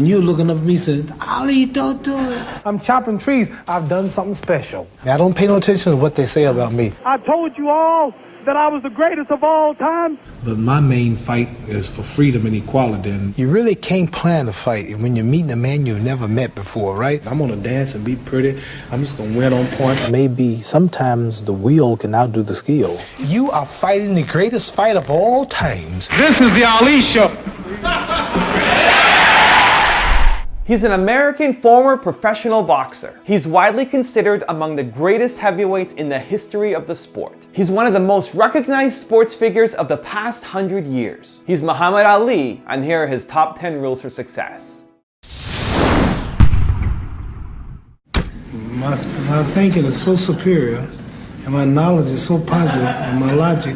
and you're looking up at me saying, Ali, don't do it. I'm chopping trees. I've done something special. I don't pay no attention to what they say about me. I told you all that I was the greatest of all time. But my main fight is for freedom and equality. And you really can't plan a fight when you're meeting a man you've never met before, right? I'm gonna dance and be pretty. I'm just gonna win on points. Maybe sometimes the wheel can outdo the skill. You are fighting the greatest fight of all times. This is the Ali Show. He's an American former professional boxer. He's widely considered among the greatest heavyweights in the history of the sport. He's one of the most recognized sports figures of the past 100 years. He's Muhammad Ali, and here are his top 10 rules for success. My thinking is so superior, and my knowledge is so positive, and my logic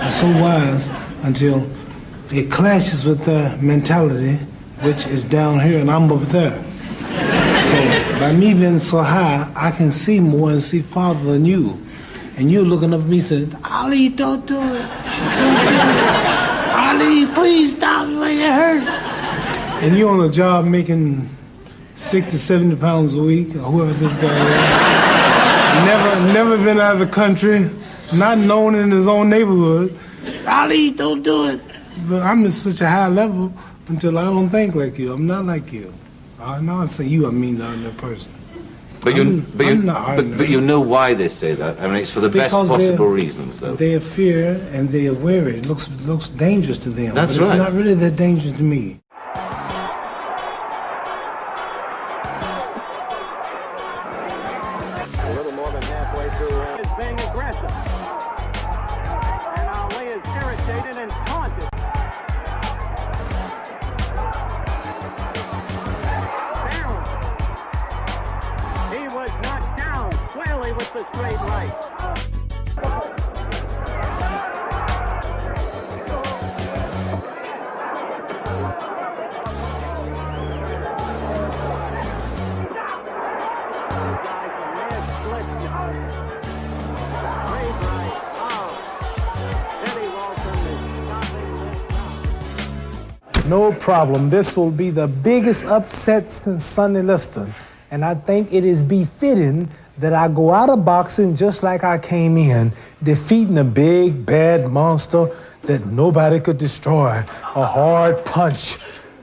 is so wise until it clashes with their mentality, which is down here and I'm up there. So by me being so high, I can see more and see farther than you. And you're looking up at me saying, Ali, don't do it. Don't do it. Ali, please stop it, it hurts. And you're on a job making 60, 70 pounds a week, or whoever this guy is. Never been out of the country, not known in his own neighborhood. Ali, don't do it. But I'm at such a high level until I don't think like you. I'm not like you. Now I say you, I mean the ordinary person. But you know why they say that. I mean, it's for the best possible reasons, though. They are fear and they are wary. It looks dangerous to them. That's but right. It's not really that dangerous to me. A little more than halfway through is being aggressive. And Ali is irritated and taunted. He was knocked down squarely with the straight right. No problem. This will be the biggest upset since Sonny Liston. And I think it is befitting that I go out of boxing just like I came in, defeating a big, bad monster that nobody could destroy. A hard punch.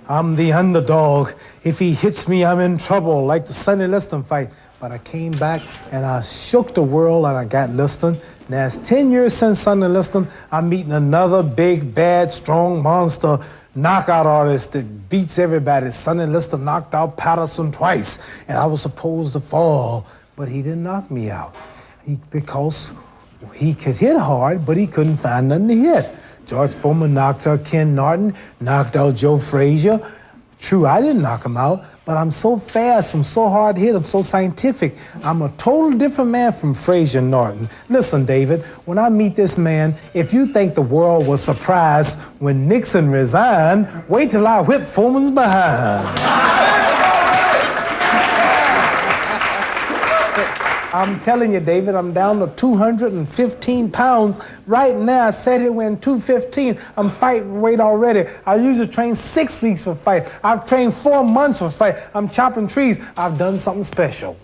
I'm the underdog. If he hits me, I'm in trouble, like the Sonny Liston fight. But I came back and I shook the world and I got Liston. Now it's 10 years since Sonny Liston. I'm meeting another big, bad, strong monster knockout artist that beats everybody. Sonny Liston knocked out Patterson twice, and I was supposed to fall, but he didn't knock me out because he could hit hard, but he couldn't find nothing to hit. George Foreman knocked out Ken Norton, knocked out Joe Frazier. True, I didn't knock him out, but I'm so fast, I'm so hard hit, I'm so scientific. I'm a total different man from Frazier and Norton. Listen, David, when I meet this man, if you think the world was surprised when Nixon resigned, wait till I whip Foreman's behind. I'm telling you, David, I'm down to 215 pounds. Right now, I said it when 215. I'm fighting weight already. I usually train 6 weeks for fight. I've trained 4 months for fight. I'm chopping trees. I've done something special.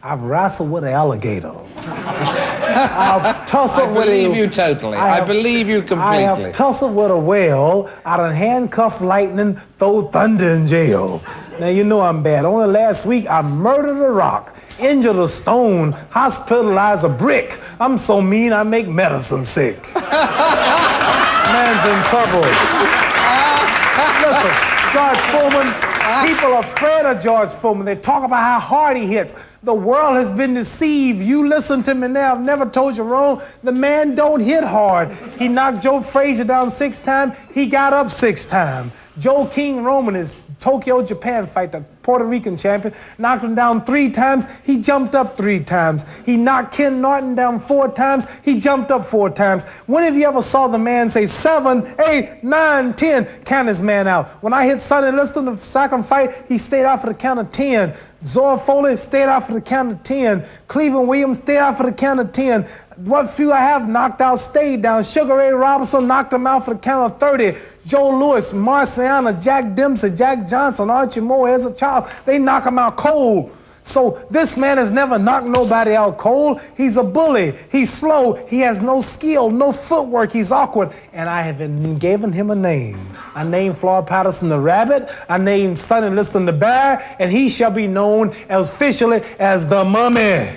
I've wrestled with an alligator. I've tussled with a... I believe you totally. I believe you completely. I have tussled with a whale. I done handcuffed lightning, throw thunder in jail. Now, you know I'm bad. Only last week, I murdered a rock, injured a stone, hospitalized a brick. I'm so mean, I make medicine sick. Man's in trouble. Listen, George Foreman, people are afraid of George Foreman. They talk about how hard he hits. The world has been deceived. You listen to me now. I've never told you wrong. The man don't hit hard. He knocked Joe Frazier down 6 times. He got up 6 times. Joe King Roman, his Tokyo, Japan fight, the Puerto Rican champion, knocked him down 3 times, he jumped up 3 times. He knocked Ken Norton down 4 times, he jumped up 4 times. When have you ever saw the man say 7, 8, 9, 10, count his man out? When I hit Sonny Liston in the second fight, he stayed out for the count of 10. Zora Foley stayed out for the count of 10. Cleveland Williams stayed out for the count of 10. What few I have knocked out stayed down. Sugar Ray Robinson knocked him out for the count of 30. Joe Louis, Marciano, Jack Dempsey, Jack Johnson, Archie Moore, Ezra Charles, they knock him out cold. So this man has never knocked nobody out cold. He's a bully. He's slow. He has no skill, no footwork. He's awkward. And I have been given him a name. I named Floyd Patterson the Rabbit. I named Sonny Liston the Bear. And he shall be known as officially as the Mummy.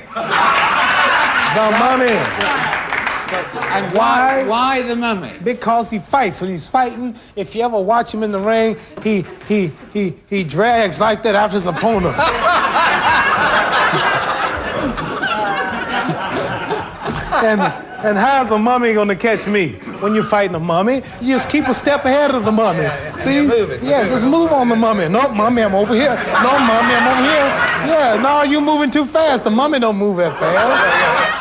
The Mummy. And why the Mummy? Because he fights. When he's fighting, if you ever watch him in the ring, he drags like that after his opponent. And how's a mummy gonna catch me? When you're fighting a mummy, you just keep a step ahead of the mummy. Yeah. See? Yeah, just move on the mummy. No, mummy, I'm over here. No, mummy, I'm over here. Yeah, no, you moving too fast. The mummy don't move that fast.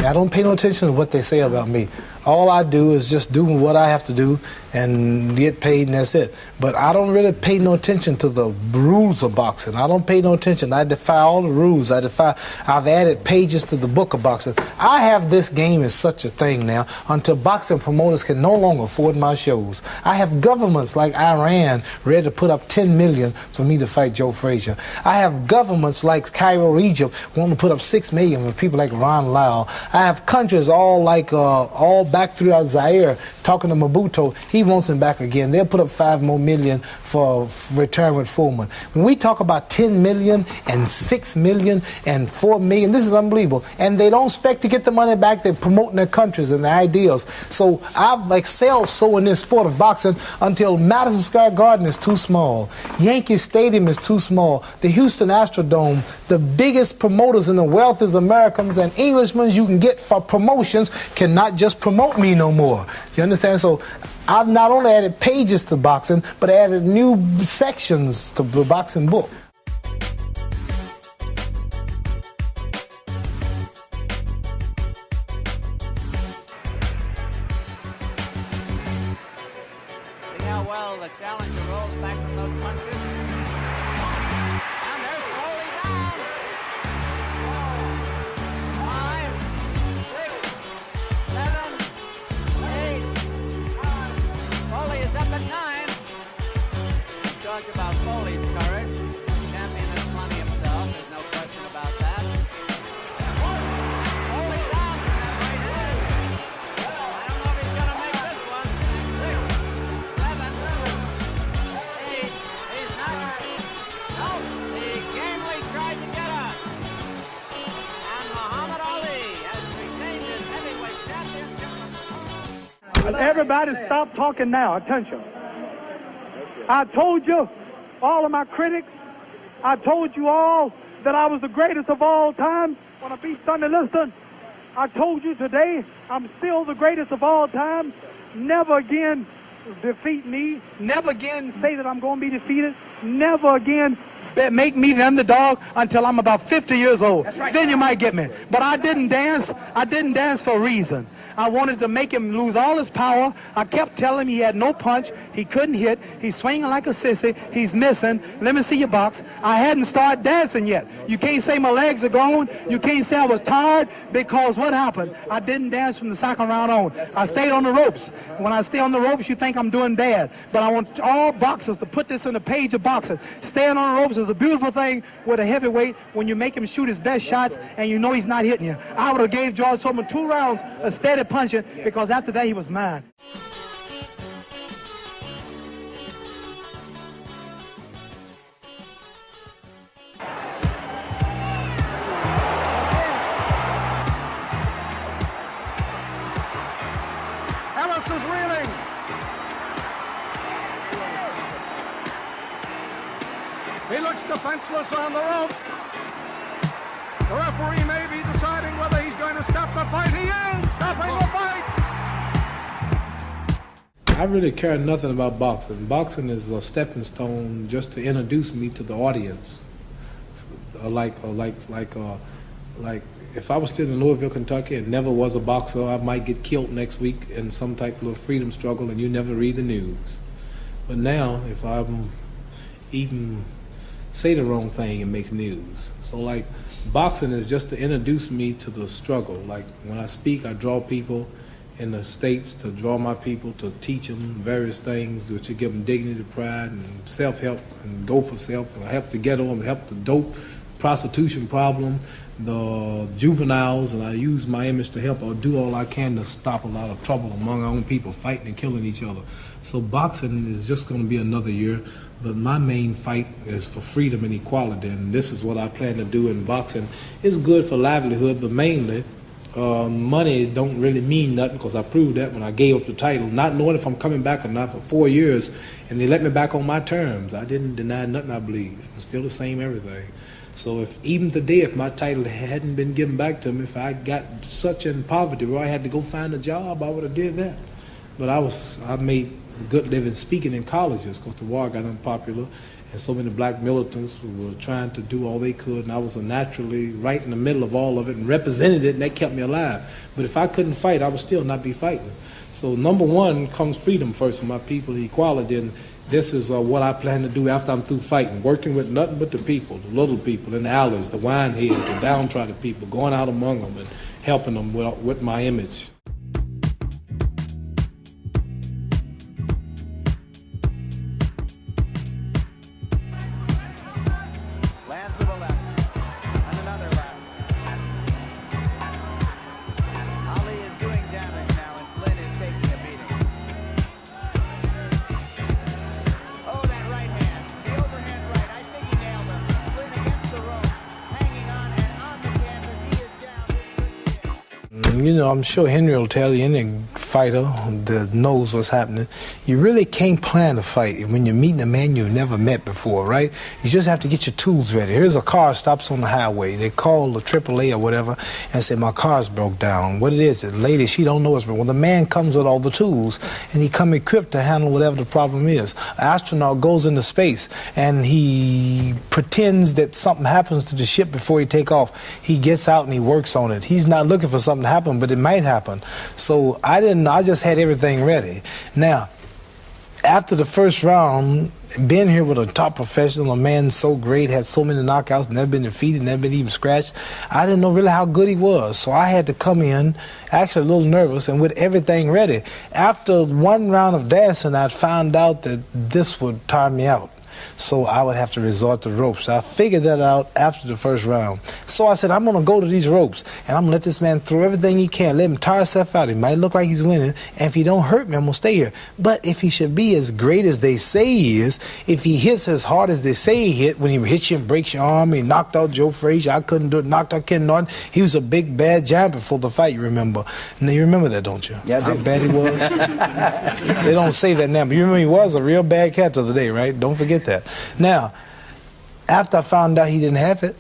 I don't pay no attention to what they say about me. All I do is just do what I have to do and get paid, and that's it. But I don't really pay no attention to the rules of boxing. I don't pay no attention. I defy all the rules. I've added pages to the book of boxing. I have this game as such a thing now until boxing promoters can no longer afford my shows. I have governments like Iran ready to put up $10 million for me to fight Joe Frazier. I have governments like Cairo, Egypt, wanting to put up $6 million for people like Ron Lyle. I have countries all back throughout Zaire talking to Mobutu. He wants him back again. They'll put up $5 more for return with Foreman. When we talk about $10 million and $6 million and $4 million, this is unbelievable. And they don't expect to get the money back. They're promoting their countries and their ideals. So I've excelled so in this sport of boxing until Madison Square Garden is too small. Yankee Stadium is too small. The Houston Astrodome, the biggest promoters in the world is Americans, and Englishmen you can get for promotions cannot just promote me no more. You understand? So I've not only added pages to boxing, but added new sections to the boxing book. See how well the challenger rolls back from those punches? And there's Foley down. 5, 6, 7, 8, 9. Foley is up at 9. Talk about Foley's courage. Champion has plenty himself. There's no question about that. Foley down from that right hand. I don't know if he's going to make this one. 6, 7, 8. He's not. No, the Gamely tried to get us. And Muhammad Ali has retained his heavyweight championship. Everybody stop talking now. Attention. I told you, all of my critics, I told you all that I was the greatest of all time when I beat Sonny Liston. I told you today I'm still the greatest of all time. Never again defeat me. Never again say that I'm going to be defeated. Never again make me the underdog until I'm about 50 years old. Right. Then you might get me. But I didn't dance. I didn't dance for a reason. I wanted to make him lose all his power. I kept telling him he had no punch. He couldn't hit. He's swinging like a sissy. He's missing. Let me see your box. I hadn't started dancing yet. You can't say my legs are gone. You can't say I was tired, because what happened? I didn't dance from the second round on. I stayed on the ropes. When I stay on the ropes, you think I'm doing bad. But I want all boxers to put this in the page of boxing. Staying on the ropes is it's a beautiful thing with a heavyweight when you make him shoot his best shots and you know he's not hitting you. I would have gave George Foreman 2 rounds of steady punching because after that he was mine. Ellis is reeling. He looks defenseless on the ropes. The referee may be deciding whether he's going to stop the fight. He is stopping the fight. I really care nothing about boxing. Boxing is a stepping stone just to introduce me to the audience. Like if I was still in Louisville, Kentucky, and never was a boxer, I might get killed next week in some type of freedom struggle, and you never read the news. But now, if I'm even say the wrong thing, it makes news. So like, boxing is just to introduce me to the struggle. Like when I speak, I draw people in the States to draw my people, to teach them various things which will give them dignity, pride, and self-help, and go for self, and help the ghetto, and help the dope, prostitution problem, the juveniles, and I use my image to help or do all I can to stop a lot of trouble among our own people, fighting and killing each other. So boxing is just going to be another year, but my main fight is for freedom and equality, and this is what I plan to do in boxing. It's good for livelihood, but mainly money don't really mean nothing, because I proved that when I gave up the title, not knowing if I'm coming back or not for 4 years, and they let me back on my terms. I didn't deny nothing, I believe. I'm still the same everything. So if even today, if my title hadn't been given back to me, if I got such in poverty where I had to go find a job, I would have did that. But I made a good living speaking in colleges, because the war got unpopular, and so many black militants were trying to do all they could, and I was naturally right in the middle of all of it and represented it, and that kept me alive. But if I couldn't fight, I would still not be fighting. So number one comes freedom first for my people, equality, and this is what I plan to do after I'm through fighting, working with nothing but the people, the little people in the alleys, the wine heads, the downtrodden people, going out among them and helping them with my image. Lands to the left. And another left. Ali is doing damage now, and Flynn is taking a beating. Oh, that right hand. The overhand right. I think he nailed him. Flynn against the rope. Hanging on, and on the canvas, he is down. You know, I'm sure Henry will tell you, any fighter that knows what's happening, you really can't plan a fight when you're meeting a man you've never met before, right? You just have to get your tools ready. Here's a car stops on the highway. They call the AAA or whatever and say, my car's broke down. What it is, the lady, she don't know it's broke. Well, the man comes with all the tools, and he come equipped to handle whatever the problem is. An astronaut goes into space, and he pretends that something happens to the ship before he take off. He gets out and he works on it. He's not looking for something to happen, but it might happen. So I just had everything ready. Now, after the first round, being here with a top professional, a man so great, had so many knockouts, never been defeated, never been even scratched, I didn't know really how good he was. So I had to come in, actually a little nervous, and with everything ready. After one round of dancing, I found out that this would tire me out. So I would have to resort to ropes. I figured that out after the first round. So I said, I'm going to go to these ropes, and I'm going to let this man throw everything he can, let him tire himself out. He might look like he's winning, and if he don't hurt me, I'm going to stay here. But if he should be as great as they say he is, if he hits as hard as they say he hit, when he hits you and breaks your arm, he knocked out Joe Frazier, I couldn't do it, knocked out Ken Norton, he was a big, bad giant before the fight, you remember. Now, you remember that, don't you? Yeah, I do. How bad he was? They don't say that now, but you remember he was a real bad cat the other day, right? Don't forget that. Now, after I found out he didn't have it,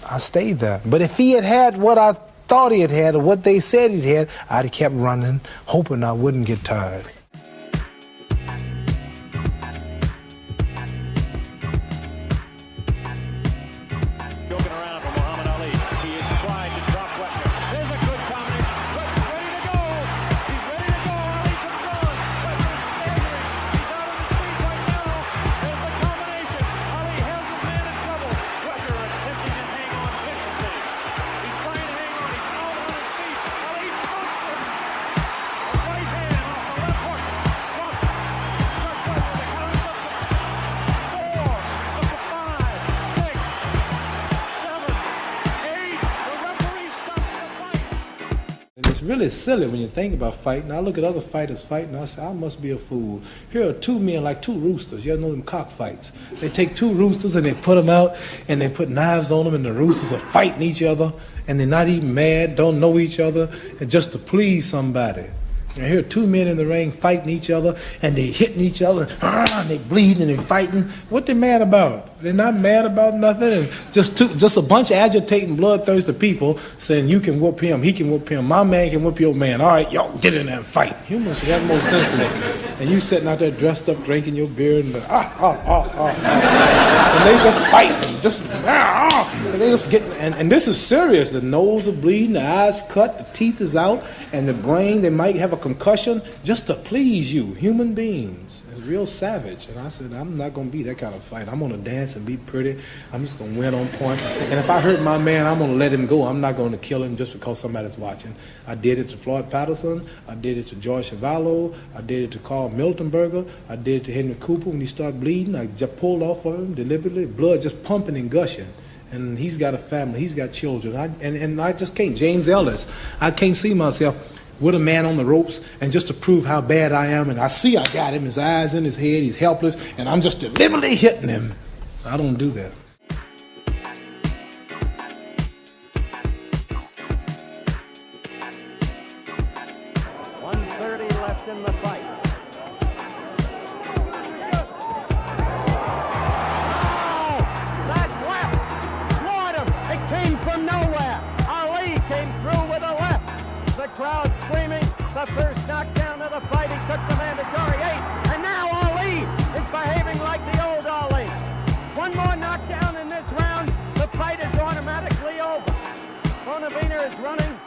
I stayed there. But if he had what I thought he had or what they said he had, I'd have kept running, hoping I wouldn't get tired. Joking around for Muhammad Ali. He is trying to drop Fletcher. There's a good combination. Fletcher's ready to go. He's ready to go. Ali comes on. Fletcher is staggering. He's out of his feet right now. There's the combination. Ali has his man in trouble. Fletcher attempting to hang on viciously. He's trying to hang on. He's out on his feet. Ali smokes him. A right hand off the left hook. really silly when you think about fighting. I look at other fighters fighting, I say, I must be a fool. Here are two men like two roosters. You know them cockfights. They take two roosters and they put them out and they put knives on them and the roosters are fighting each other and they're not even mad, don't know each other, and just to please somebody. And here are two men in the ring fighting each other and they hitting each other and they bleeding and they fighting. What they mad about? They're not mad about nothing. And just a bunch of agitating, bloodthirsty people saying you can whoop him, he can whoop him, my man can whoop your man. All right, y'all get in there and fight. Humans should have more sense than that. And you sitting out there dressed up, drinking your beer and and they just fighting, and they just getting. And this is serious. The nose is bleeding, the eyes cut, the teeth is out, and the brain, they might have a concussion just to please you. Human beings. It's real savage. And I said, I'm not going to be that kind of fight. I'm going to dance and be pretty. I'm just going to win on points. And if I hurt my man, I'm going to let him go. I'm not going to kill him just because somebody's watching. I did it to Floyd Patterson. I did it to George Chuvalo. I did it to Carl Miltenberger. I did it to Henry Cooper when he started bleeding. I just pulled off of him deliberately, blood just pumping and gushing. And he's got a family. He's got children. And I just can't. James Ellis, I can't see myself with a man on the ropes and just to prove how bad I am. And I see I got him, his eyes in his head, he's helpless, and I'm just deliberately hitting him. I don't do that. Left in the fight. Oh, that left! Floored him! It came from nowhere! Ali came through with a left! The crowd screaming, the first knockdown of the fight, he took the mandatory 8, and now Ali is behaving like the old Ali. One more knockdown in this round, the fight is automatically over. Bonavena is running.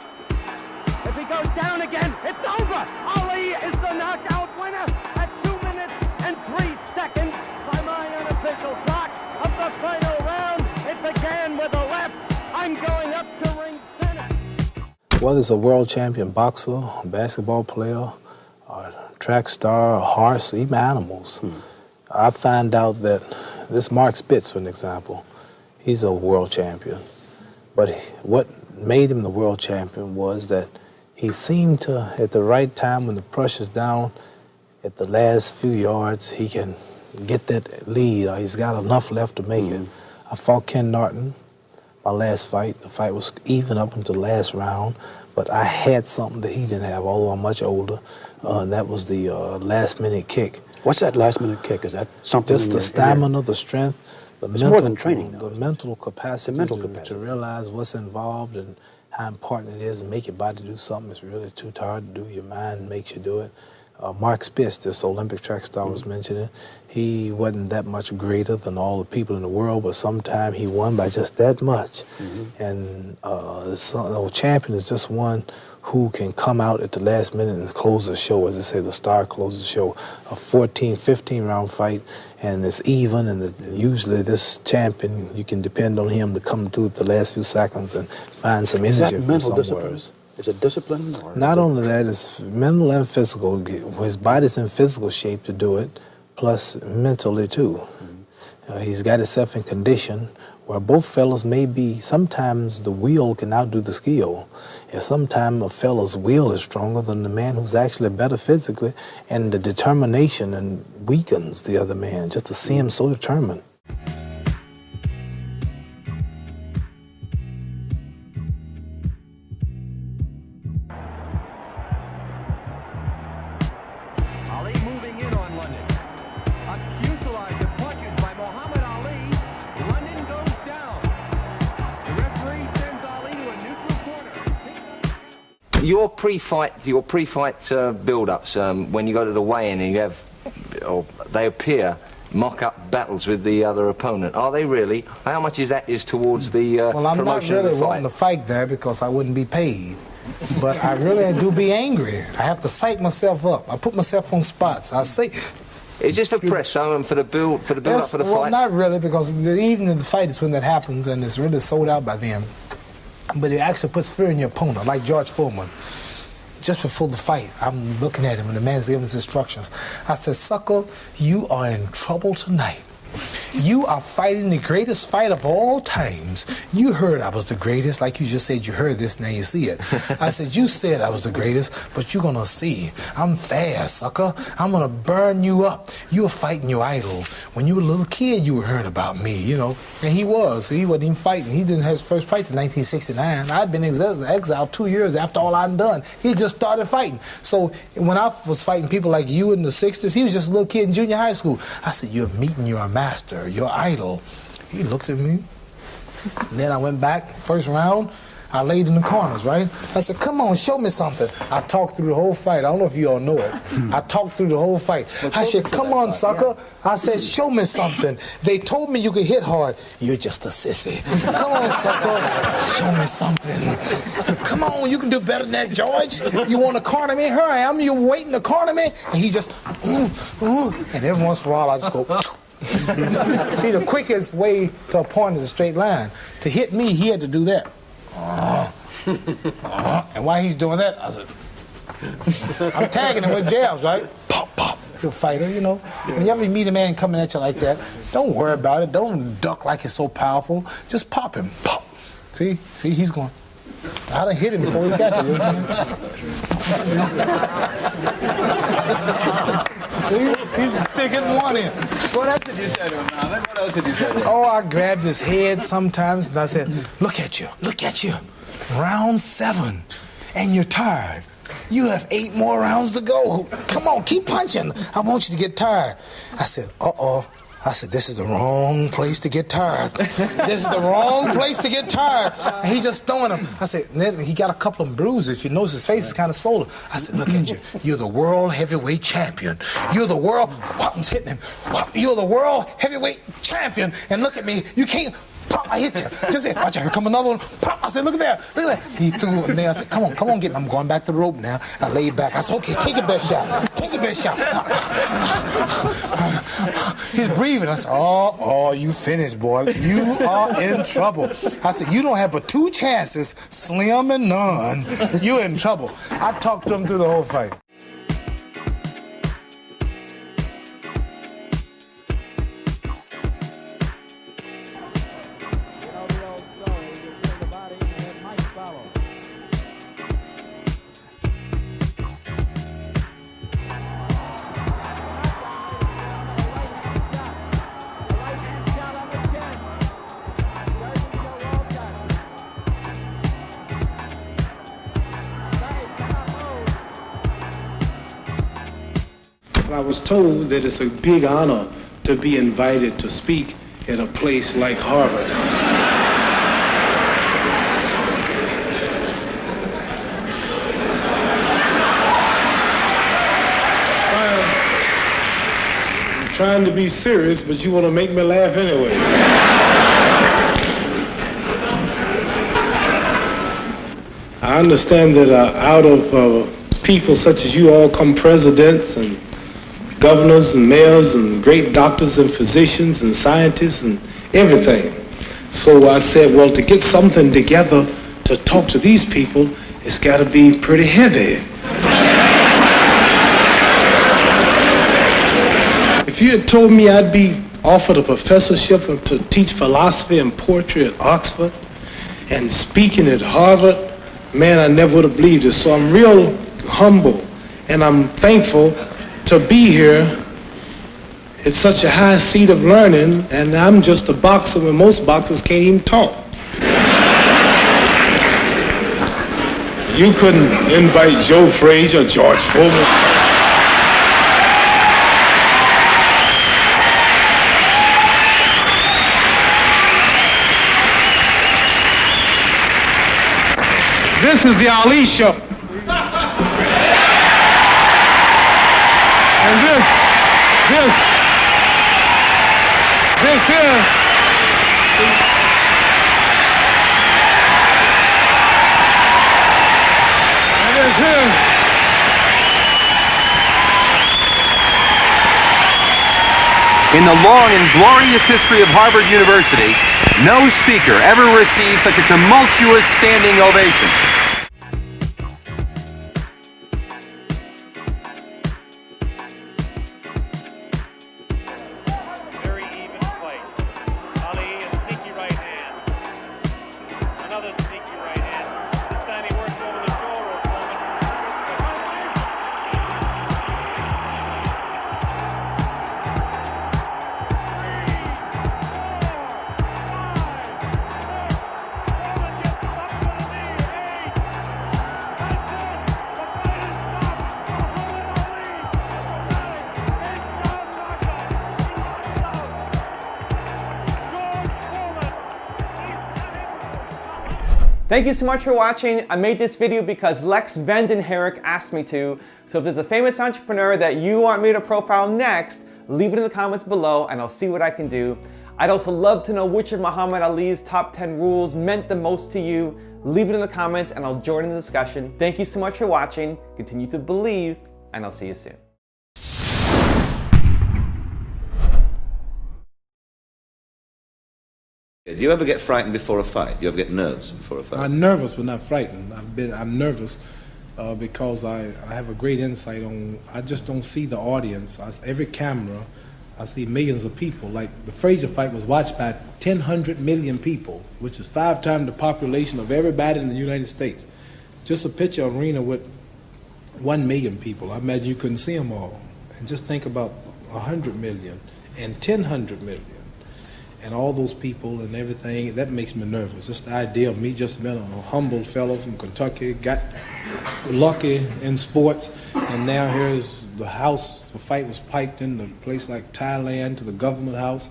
If he goes down again, it's over! Ali is the knockout winner at 2 minutes and 3 seconds by my unofficial clock of the final round. It began with a left. I'm going up to ring center. Whether it's a world champion boxer, a basketball player, a track star, a horse, even animals, I find out that this Mark Spitz, for an example, he's a world champion. But what made him the world champion was that he seemed to, at the right time when the pressure's down, at the last few yards, he can get that lead, or he's got enough left to make it. I fought Ken Norton, my last fight. The fight was even up until the last round, but I had something that he didn't have, although I'm much older, and that was the last-minute kick. What's that last-minute kick? Is that something? Just the stamina, the strength, it's more than training, the mental capacity, to realize what's involved and how important it is to make your body do something. It's really too tired to do. Your mind makes you do it. Mark Spitz, this Olympic track star I was mentioning, he wasn't that much greater than all the people in the world, but sometimes he won by just that much. And a champion is just one who can come out at the last minute and close the show. As they say, the star closes the show. A 14, 15-round fight, and it's even, and usually this champion, you can depend on him to come through at the last few seconds and find some energy from somewhere. Discipline? Is it discipline? Or not only that, it's mental and physical. His body's in physical shape to do it, plus mentally too. He's got himself in condition where both fellas may be, sometimes the will can outdo the skill. And sometimes a fella's will is stronger than the man who's actually better physically, and the determination and weakens the other man just to see him so determined. Ali moving in on London. A fuselage of punches by Muhammad Ali. London goes down. The referee sends Ali to a neutral corner. Your pre-fight build-ups, when you go to the weigh-in and you have, or they appear mock-up battles with the other opponent. Are they really? How much is that towards the well, I'm promotion not really of the fight? wanting to fight there because I wouldn't be paid. But I really do be angry. I have to psych myself up. I put myself on spots. I say. It's just for press, for the build up for the fight. Well, not really, because the evening of the fight is when that happens, and it's really sold out by then. But it actually puts fear in your opponent, like George Foreman. Just before the fight, I'm looking at him, and the man's giving his instructions. I said, "Sucker, you are in trouble tonight. You are fighting the greatest fight of all times. You heard I was the greatest, like you just said you heard this, now you see it. I said, you said I was the greatest, but you're gonna see. I'm fast, sucker. I'm gonna burn you up. You were fighting your idol. When you were a little kid, you were hearing about me, you know. And he wasn't even fighting. He didn't have his first fight in 1969. I'd been exiled 2 years after all I'd done. He just started fighting. So when I was fighting people like you in the 60s, he was just a little kid in junior high school. I said, you're meeting your master, your idol. He looked at me. And then I went back, first round. I laid in the corners, right? I said, come on, show me something. I talked through the whole fight. I don't know if you all know it. I talked through the whole fight. I said, come on, sucker. I said, show me something. They told me you could hit hard. You're just a sissy. Come on, sucker. Show me something. Come on, you can do better than that, George. You want to corner me? Here I am. You're waiting to corner me? And he just, and every once in a while I just go, See, the quickest way to a point is a straight line. To hit me, he had to do that. And while he's doing that, I said, I'm tagging him with jabs, right? Pop, pop. He's a fighter, you know. Whenever you meet a man coming at you like that, don't worry about it. Don't duck like it's so powerful. Just pop him. Pop. See, he's going. I done hit him before he got to you. He's sticking one in. What else did you say to him, Ahmed? What else did you say to him? Oh, I grabbed his head sometimes and I said, look at you. Round 7, and you're tired. You have 8 more rounds to go. Come on, keep punching. I want you to get tired. I said, uh-oh. I said, this is the wrong place to get tired. This is the wrong place to get tired. And he's just throwing them. I said, and then he got a couple of bruises. If you notice, his face is kind of swollen. I said, look at you. You're the world heavyweight champion. You're the world, what's hitting him? You're the world heavyweight champion. And look at me, you can't, pop, I hit you. Just said, watch out, here come another one. Pop, I said, look at that. He threw it in there. I said, come on, get him. I'm going back to the rope now. I laid back. I said, okay, take your best shot. He's breathing. I said, oh, you finished, boy. You are in trouble. I said, you don't have but 2 chances, slim and none. You're in trouble. I talked to him through the whole fight. I was told that it's a big honor to be invited to speak at a place like Harvard. I'm trying to be serious, but you want to make me laugh anyway. I understand that out of people such as you all come presidents and governors and mayors and great doctors and physicians and scientists and everything. So I said, well, to get something together to talk to these people, it's got to be pretty heavy. If you had told me I'd be offered a professorship to teach philosophy and poetry at Oxford and speaking at Harvard, man, I never would have believed it. So I'm real humble and I'm thankful to be here at such a high seat of learning, and I'm just a boxer when most boxers can't even talk. You couldn't invite Joe Frazier or George Foreman. This is the Ali Show. And this here, in the long and glorious history of Harvard University, no speaker ever received such a tumultuous standing ovation. Very even fight. Thank you so much for watching. I made this video because Lex Vanden Herrick asked me to. So if there's a famous entrepreneur that you want me to profile next, leave it in the comments below and I'll see what I can do. I'd also love to know which of Muhammad Ali's top 10 rules meant the most to you. Leave it in the comments and I'll join in the discussion. Thank you so much for watching. Continue to believe, and I'll see you soon. Do you ever get frightened before a fight? Do you ever get nervous before a fight? I'm nervous, but not frightened. I'm nervous because I have a great insight on. I just don't see the audience. Every camera, I see millions of people. Like the Frazier fight was watched by 1,000 million people, which is 5 times the population of everybody in the United States. Just a picture arena with 1 million people. I imagine you couldn't see them all. And just think about 100 million and 1,000 million. And all those people and everything, that makes me nervous. Just the idea of me just being a humble fellow from Kentucky, got lucky in sports, and now here's the house, the fight was piped in a place like Thailand to the government house,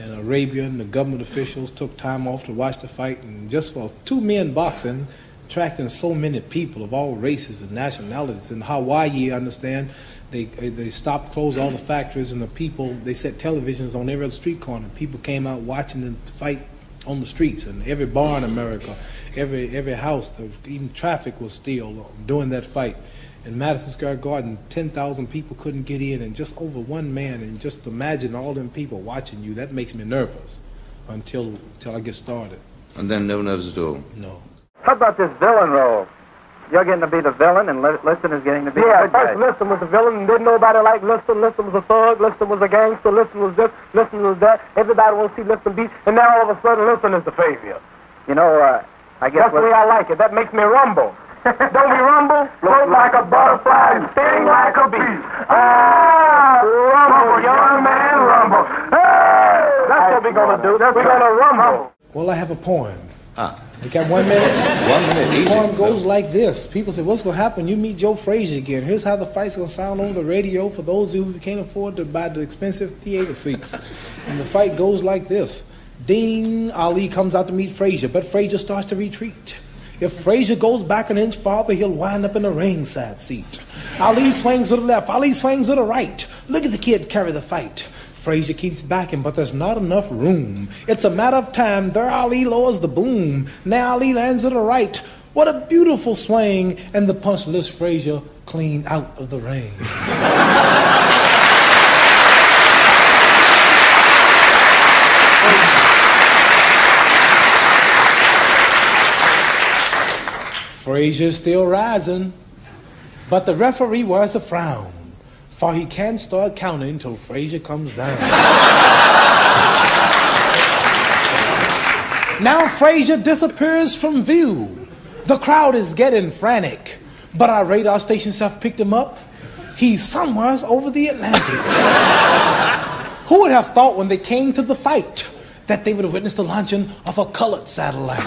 and Arabia and the government officials took time off to watch the fight, and just for 2 men boxing, attracting so many people of all races and nationalities. In Hawaii, I understand, they stopped, closed all the factories, and the people, they set televisions on every other street corner. People came out watching the fight on the streets, and every bar in America, every house, even traffic was still during that fight. In Madison Square Garden, 10,000 people couldn't get in, and just over 1 man, and just imagine all them people watching you, that makes me nervous until I get started. And then no nerves at all? No. How about this villain role? You're getting to be the villain, and Liston is getting to be the good guy. First Liston was the villain, and didn't nobody like Liston. Liston was a thug, Liston was a gangster, Liston was this, Liston was that. Everybody wants to see Liston beat, and now all of a sudden Liston is the savior. You know, I guess... That's the way I like it. That makes me rumble. Don't we rumble? Float like a butterfly and sting like a bee. Ah, rumble, young man, rumble. Hey! That's what we're going to do. We're going to rumble. Well, I have a poem. Ah. We got 1 minute. 1 minute, easy. The poem goes like this. People say, what's going to happen when you meet Joe Frazier again? Here's how the fight's going to sound over the radio for those who can't afford to buy the expensive theater seats. And the fight goes like this. Ding, Ali comes out to meet Frazier, but Frazier starts to retreat. If Frazier goes back an inch farther, he'll wind up in a ringside seat. Ali swings to the left, Ali swings to the right. Look at the kid carry the fight. Frazier keeps backing, but there's not enough room. It's a matter of time. There Ali lowers the boom. Now Ali lands to the right. What a beautiful swing. And the punch lifts Frazier clean out of the ring. Frazier's still rising, but the referee wears a frown, for he can't start counting until Frazier comes down. Now Frazier disappears from view. The crowd is getting frantic, but our radar stations have picked him up. He's somewhere over the Atlantic. Who would have thought when they came to the fight that they would have witnessed the launching of a colored satellite?